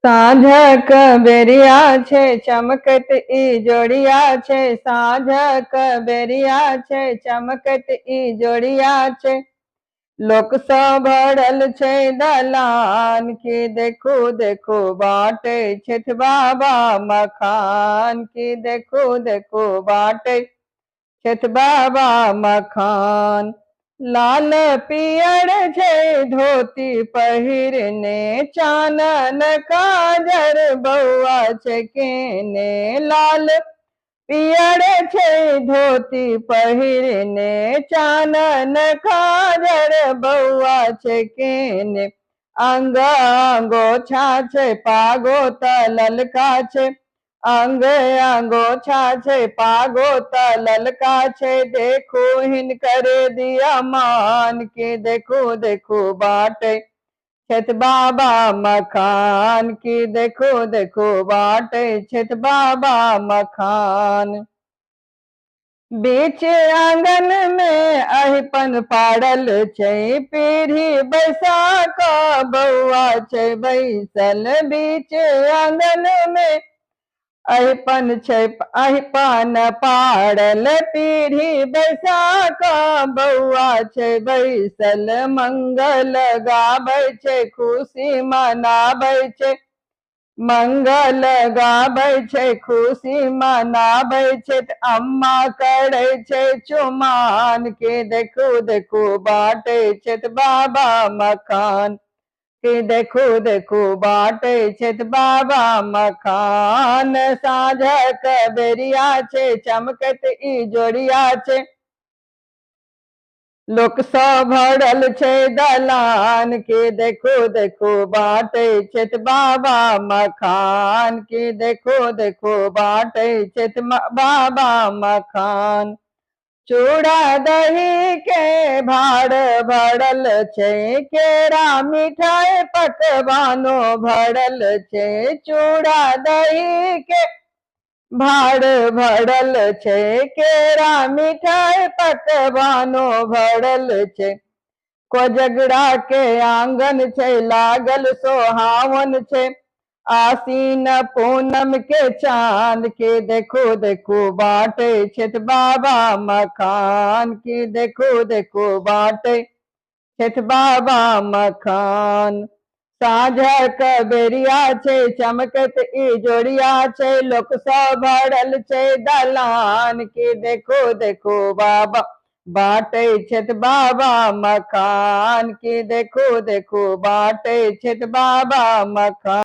साँझक बेरिया छै चमकैत ई जोड़िया छै, साँझक बेरिया छै चमकैत ई जोड़िया छै। लोक सब भरल छै दलान की देखू देखू बाटै छथि बाबा मखान की देखू देखू बाटै छथि बाबा मखान। लाल पियर छै धोती पहिरने, चानन काजर बौआ छै केने। लाल पियर छै धोती पहिरने, चानन काजर बौआ छै केने। अंग अंगोछा छै पागो त ललका छै, अंग अंगोछा छै पागो त ललका छै। देखू हिनकर दिया मान के देखू देखू बाटै छथि बाबा मखान की देखू देखू बाटै छथि बाबा मखान। बीच आंगन में अहिपन पाड़ल छै, पीढ़ी बैसाक बौआ छै बैसल। बीच आंगन में अहिपन छै अहिपन पाड़ल, पीढ़ी बैसाक बौआ छै बैसल। मंगल गाबै छै खुशी मनाबै छै, मंगल गाबै छै खुशी मनाबै छै। अम्मा करै छै चुमान के देखू देखू बाटै छथि बाबा मखान की देखू देखू बाटै छथि बाबा मखान। साँझक बेरिया छै चमकैत ई जोड़िया छै, लोक सब भरल छै दलान की देखू देखू बाटै छथि बाबा मखान की देखू देखू बाटै छथि बाबा मखान। चूड़ा दही के भाड़ भरल छै, केरा मिठाई पकवानो भरल छै। चूड़ा दही के भाड़ भरल छै, केरा मिठाई पकवानो भरल छै। कोजगरा के आंगन छै लागल सोहावन छै, आसीन पूनम के चांद की देखू देखू बाटै छथि बाबा मखान की देखू देखू बाटै छथि बाबा मखान। साँझक बेरिया छै चमकैत ई जोड़िया छै, लोक सब भरल छै दलान की देखू देखू बाबा बाटै छथि बाबा मखान की देखू देखू बाटै छथि बाबा मखान।